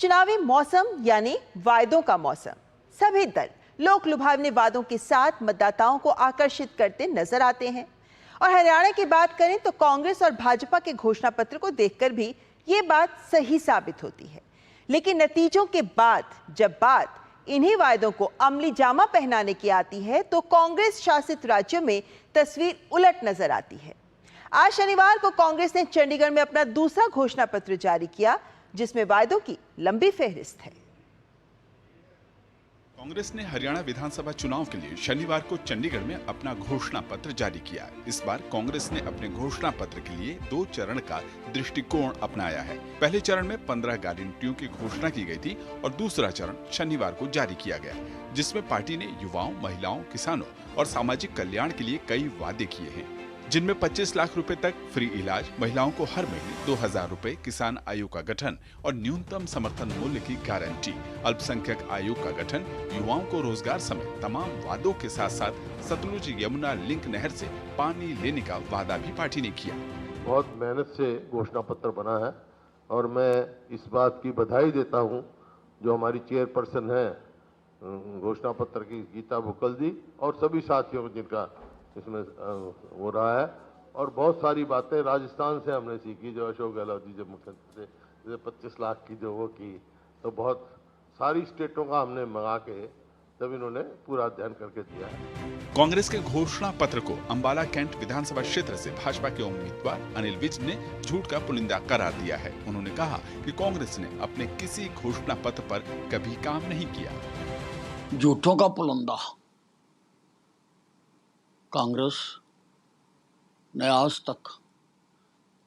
चुनावी मौसम यानी वायदों का मौसम। सभी दल लोक लुभावने वादों के साथ मतदाताओं को आकर्षित करते नजर आते हैं। और हरियाणा की बात करें तो कांग्रेस और भाजपा के घोषणा पत्र को देखकर भी ये बात सही साबित होती है। लेकिन नतीजों के बाद जब बात इन्हीं वायदों को अमली जामा पहनाने की आती है तो कांग्रेस शासित राज्यों में तस्वीर उलट नजर आती है। आज शनिवार को कांग्रेस ने चंडीगढ़ में अपना दूसरा घोषणा पत्र जारी किया, जिसमें वायदों की लंबी फेहरिस्त है। कांग्रेस ने हरियाणा विधानसभा चुनाव के लिए शनिवार को चंडीगढ़ में अपना घोषणा पत्र जारी किया। इस बार कांग्रेस ने अपने घोषणा पत्र के लिए 2 चरण का दृष्टिकोण अपनाया है। पहले चरण में 15 गारंटियों की घोषणा की गई थी और दूसरा चरण शनिवार को जारी किया गया, जिसमें पार्टी ने युवाओं, महिलाओं, किसानों और सामाजिक कल्याण के लिए कई वादे किए हैं, जिनमें 25 लाख रुपए तक फ्री इलाज, महिलाओं को हर महीने 2000 रुपए, किसान आयोग का गठन और न्यूनतम समर्थन मूल्य की गारंटी, अल्पसंख्यक आयोग का गठन, युवाओं को रोजगार समेत तमाम वादों के साथ साथ सतलुज यमुना लिंक नहर से पानी लेने का वादा भी पार्टी ने किया। बहुत मेहनत से घोषणा पत्र बना है और मैं इस बात की बधाई देता हूँ जो हमारी चेयरपर्सन है घोषणा पत्र की, गीता बुकल जी, और सभी साथियों को जिनका इसमें हो रहा है। और बहुत सारी बातें राजस्थान से हमने सीखी, जो अशोक गहलोत जी जब मुख्यमंत्री थे, 25 लाख की जो वो की, तो बहुत सारी स्टेटों का हमने मंगा के तब इन्होंने पूरा अध्ययन करके दिया है। कांग्रेस के घोषणा पत्र को अंबाला कैंट विधानसभा क्षेत्र से भाजपा के उम्मीदवार अनिल विज ने झूठ का पुलिंदा करार दिया है। उन्होंने कहा कि कांग्रेस ने अपने किसी घोषणा पत्र पर कभी काम नहीं किया। झूठों का पुलिंदा कांग्रेस ने आज तक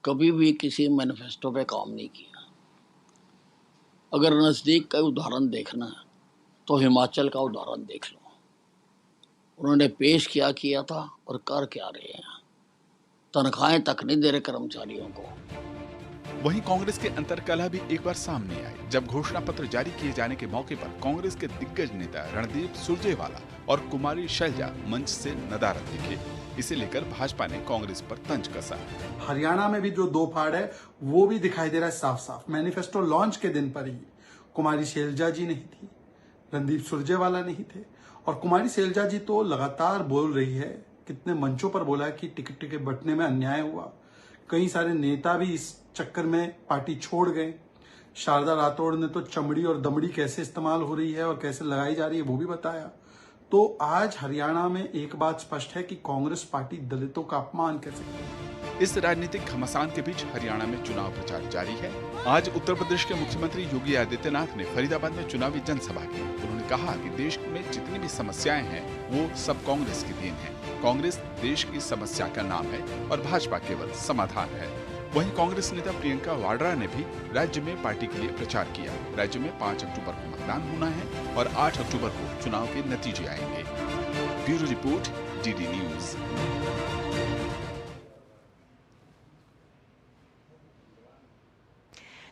कभी भी किसी मैनिफेस्टो पे काम नहीं किया। अगर नज़दीक का उदाहरण देखना है तो हिमाचल का उदाहरण देख लो। उन्होंने पेश क्या किया था और कर क्या रहे हैं। तनख्वाहें तक नहीं दे रहे कर्मचारियों को। वहीं कांग्रेस के अंतर्कलह भी एक बार सामने आई, जब घोषणा पत्र जारी किए जाने के मौके पर कांग्रेस के दिग्गज नेता रणदीप सुरजेवाला और कुमारी शैलजा मंच से नदारद दिखे। इसे लेकर भाजपा ने कांग्रेस पर तंज कसा। हरियाणा में भी जो 2 फाड़ है वो भी दिखाई दे रहा है साफ साफ। मैनिफेस्टो लॉन्च के दिन पर ही कुमारी शैलजा जी नहीं थी, रणदीप सुरजेवाला नहीं थे। और कुमारी शैलजा जी तो लगातार बोल रही है, कितने मंचों पर बोला है कि टिकट के बंटने में अन्याय हुआ। कई सारे नेता भी इस चक्कर में पार्टी छोड़ गए। शारदा राठौड़ ने तो चमड़ी और दमड़ी कैसे इस्तेमाल हो रही है और कैसे लगाई जा रही है वो भी बताया। तो आज हरियाणा में एक बात स्पष्ट है कि कांग्रेस पार्टी दलितों का अपमान कैसे करे। इस राजनीतिक घमासान के बीच हरियाणा में चुनाव प्रचार जारी है। आज उत्तर प्रदेश के मुख्यमंत्री योगी आदित्यनाथ ने फरीदाबाद में चुनावी जनसभा की। उन्होंने कहा कि देश में जितनी भी समस्याएं हैं वो सब कांग्रेस की देन है। कांग्रेस देश की समस्या का नाम है और भाजपा केवल समाधान है। वहीं कांग्रेस नेता प्रियंका वाड्रा ने भी राज्य में पार्टी के लिए प्रचार किया। राज्य में 5 अक्टूबर को मतदान होना है और 8 अक्टूबर को चुनाव के नतीजे आएंगे। Bureau report, DD news.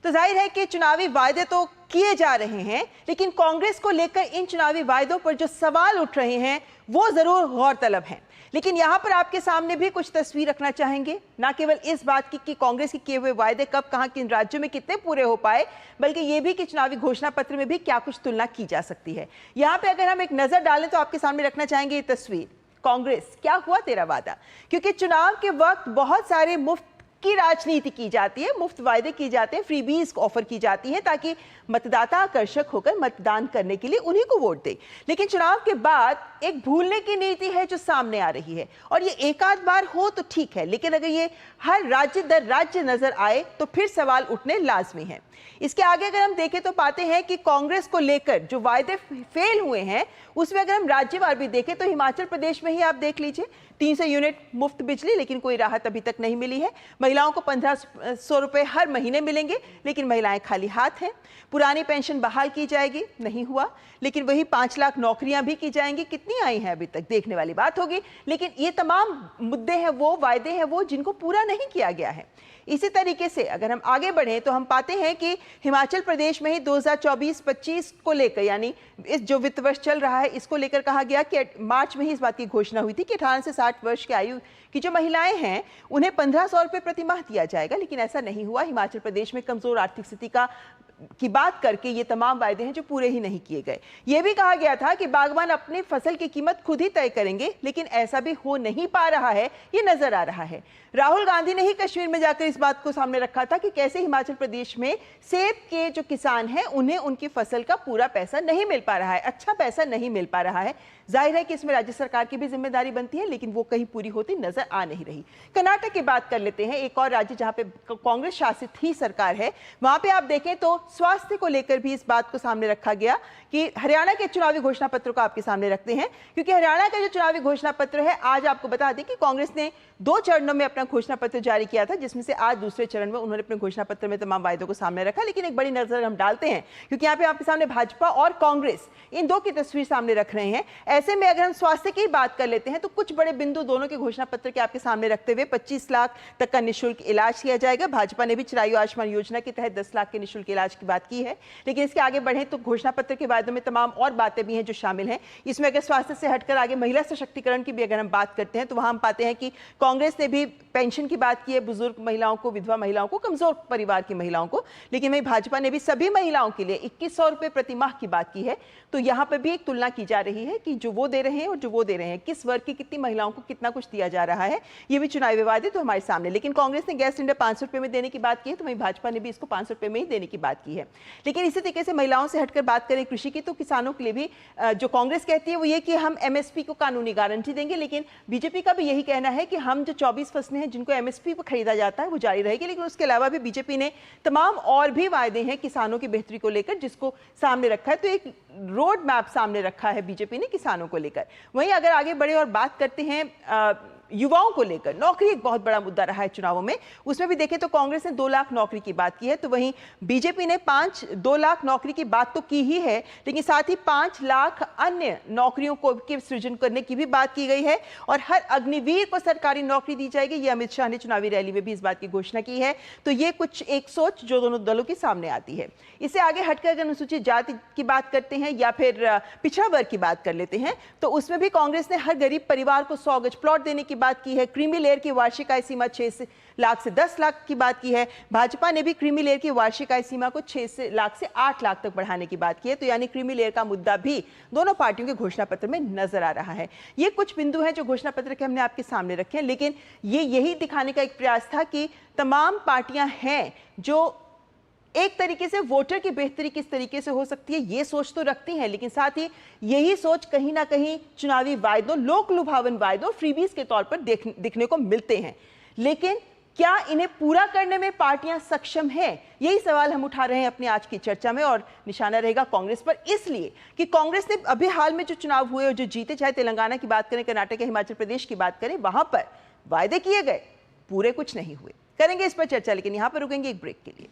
तो जाहिर है कि चुनावी वायदे तो किए जा रहे हैं, लेकिन कांग्रेस को लेकर इन चुनावी वायदों पर जो सवाल उठ रहे हैं वो जरूर गौरतलब हैं। लेकिन यहां पर आपके सामने भी कुछ तस्वीर रखना चाहेंगे, ना केवल इस बात की कि कांग्रेस के किए हुए वायदे कब, कहां, किन राज्यों में कितने पूरे हो पाए, बल्कि ये भी कि चुनावी घोषणा पत्र में भी क्या कुछ तुलना की जा सकती है। यहां पे अगर हम एक नजर डालें तो आपके सामने रखना चाहेंगे ये तस्वीर, कांग्रेस क्या हुआ तेरा वादा। क्योंकि चुनाव के वक्त बहुत सारे मुफ्त की राजनीति की जाती है, मुफ्त वायदे की जाते हैं, फ्रीबीज ऑफर की जाती हैं ताकि मतदाता आकर्षक होकर मतदान करने के लिए उन्हीं को वोट दे। लेकिन चुनाव के बाद एक भूलने की नीति है जो सामने आ रही है, और ये एक आध बार हो तो ठीक है, लेकिन अगर ये हर राज्य दर राज्य नजर आए तो फिर सवाल उठने लाजमी है। इसके आगे अगर हम देखें तो पाते हैं कि कांग्रेस को लेकर जो वायदे फेल हुए हैं उसमें अगर हम राज्यवार भी देखें तो हिमाचल प्रदेश में ही आप देख लीजिए 300 यूनिट मुफ्त बिजली, लेकिन कोई राहत अभी तक नहीं मिली है। महिलाओं को 1500 रुपए हर महीने मिलेंगे, लेकिन महिलाएं खाली हाथ हैं। पुरानी पेंशन बहाल की जाएगी, नहीं हुआ। लेकिन वही 5 लाख नौकरियां भी की जाएंगी, कितनी आई हैं अभी तक देखने वाली बात होगी। लेकिन ये तमाम मुद्दे हैं वो, वायदे हैं वो जिनको पूरा नहीं किया गया है। इसी तरीके से अगर हम आगे बढ़ें तो हम पाते हैं कि हिमाचल प्रदेश में ही 2024-25 को लेकर, यानी इस जो वित्त वर्ष चल रहा है इसको लेकर कहा गया कि मार्च में ही इस बात की घोषणा हुई थी कि 18 से 60 वर्ष की आयु की जो महिलाएं हैं उन्हें 1500 रुपए प्रति माह दिया जाएगा, लेकिन ऐसा नहीं हुआ। हिमाचल प्रदेश में कमजोर आर्थिक स्थिति का की बात करके ये तमाम वायदे हैं जो पूरे ही नहीं किए गए। ये भी कहा गया था कि बागवान अपनी फसल की कीमत खुद ही तय करेंगे, लेकिन ऐसा भी हो नहीं पा रहा है, ये नजर आ रहा है। राहुल गांधी ने ही कश्मीर में जाकर इस बात को सामने रखा था कि कैसे हिमाचल प्रदेश में सेब के जो किसान हैं उन्हें उनकी फसल का पूरा पैसा नहीं मिल पा रहा है, अच्छा पैसा नहीं मिल पा रहा है। जाहिर है कि इसमें राज्य सरकार की भी जिम्मेदारी बनती है, लेकिन वो कहीं पूरी होती नजर आ नहीं रही। कर्नाटक की बात कर लेते हैं, एक और राज्य जहां पे कांग्रेस शासित ही सरकार है। वहां पे आप देखें तो स्वास्थ्य को लेकर भी इस बात को सामने रखा गया कि हरियाणा के चुनावी घोषणा पत्र को आपके सामने रखते हैं, क्योंकि हरियाणा का जो चुनावी घोषणा पत्र है, आज आपको बता दें कि कांग्रेस ने 2 चरणों में अपना घोषणा पत्र जारी किया था, जिसमें से आज दूसरे चरण में उन्होंने अपने घोषणा पत्र में तमाम वायदों को सामने रखा। लेकिन एक बड़ी नजर हम डालते हैं, क्योंकि यहाँ पे आपके सामने भाजपा और कांग्रेस इन दो की तस्वीर सामने रख रहे हैं। ऐसे में अगर हम स्वास्थ्य की बात कर लेते हैं तो कुछ बड़े बिंदु दोनों के घोषणा पत्र के आपके सामने रखते हुए 25 लाख तक का निःशुल्क इलाज किया जाएगा। भाजपा ने भी चिरायु आयुष्मान योजना के तहत 10 लाख के निःशुल्क इलाज की बात की है। लेकिन इसके आगे बढ़े तो घोषणा पत्र के वायदों में तमाम और बातें भी हैं जो शामिल हैं। इसमें अगर स्वास्थ्य से हटकर आगे महिला सशक्तिकरण की भी अगर हम बात करते हैं तो वहां हम पाते हैं कि कांग्रेस ने भी पेंशन की बात की है, बुजुर्ग महिलाओं को, विधवा महिलाओं को, कमजोर परिवार की महिलाओं को। लेकिन वही भाजपा ने भी सभी महिलाओं के लिए 2100 रुपए प्रति माह की बात की है। तो यहां पर भी एक तुलना की जा रही है कि जो वो दे रहे हैं और जो वो दे रहे हैं, किस वर्ग की कितनी महिलाओं को कितना कुछ दिया जा रहा है। ये भी चुनावी विवाद है तो हमारे सामने। लेकिन कांग्रेस ने गैस सिलेंडर 500 रुपए में देने की बात की है, तो वहीं भाजपा ने भी इसको 500 रुपए में ही देने की बात की है। लेकिन इसी तरीके से महिलाओं से हटकर बात करें कृषि की, तो किसानों के लिए भी जो कांग्रेस कहती है वो ये कि हम एमएसपी को कानूनी गारंटी देंगे। लेकिन बीजेपी का भी यही कहना है कि हम जो 24 फसलें हैं जिनको एमएसपी पर खरीदा जाता है वो जारी रहेगी। लेकिन उसके अलावा भी बीजेपी ने तमाम और भी वायदे हैं किसानों की बेहतरी को लेकर जिसको सामने रखा है। तो एक रोड मैप सामने रखा है बीजेपी ने किसानों को लेकर। वहीं अगर आगे बढ़े और बात करते हैं युवाओं को लेकर, नौकरी एक बहुत बड़ा मुद्दा रहा है चुनावों में। उसमें भी देखें तो कांग्रेस ने 2 लाख नौकरी की बात की है, तो वहीं बीजेपी ने 2 लाख नौकरी की बात तो की ही है, लेकिन साथ ही 5 लाख अन्य नौकरियों को के सृजन करने की भी बात की गई है। और हर अग्निवीर को सरकारी नौकरी दी जाएगी, ये अमित शाह ने चुनावी रैली में भी इस बात की घोषणा की है। तो ये कुछ एक सोच जो दोनों दलों की सामने आती है। इससे आगे हटकर अगर अनुसूचित जाति की बात करते हैं या फिर पिछड़ा वर्ग की बात कर लेते हैं, तो उसमें भी कांग्रेस ने हर गरीब परिवार को 100 गज प्लॉट देने की बात की है। क्रीमी लेयर की वार्षिक आय सीमा 6 लाख से 10 लाख की बात की है। भाजपा ने भी क्रीमी लेयर की वार्षिक आय सीमा को 6 लाख से 8 लाख तक बढ़ाने की बात की है। तो यानी क्रीमी लेयर का मुद्दा भी दोनों पार्टियों के घोषणा पत्र में नजर आ रहा है। ये कुछ बिंदु हैं जो घोषणा पत्र के हमने आपके सामने रखे हैं, लेकिन ये यही दिखाने का एक प्रयास था कि तमाम पार्टियां हैं जो एक तरीके से वोटर की बेहतरी किस तरीके से हो सकती है ये सोच तो रखती हैं, लेकिन साथ ही यही सोच कहीं ना कहीं चुनावी वायदों, लोक लुभावन वायदों, फ्रीबीज के तौर पर दिखने को मिलते हैं। लेकिन क्या इन्हें पूरा करने में पार्टियां सक्षम हैं? यही सवाल हम उठा रहे हैं अपनी आज की चर्चा में। और निशाना रहेगा कांग्रेस पर, इसलिए कि कांग्रेस ने अभी हाल में जो चुनाव हुए और जो जीते, चाहे तेलंगाना की बात करें, कर्नाटक या हिमाचल प्रदेश की बात करें, वहां पर वायदे किए गए, पूरे कुछ नहीं हुए। करेंगे इस पर चर्चा, लेकिन यहां पर रुकेंगे एक ब्रेक के लिए।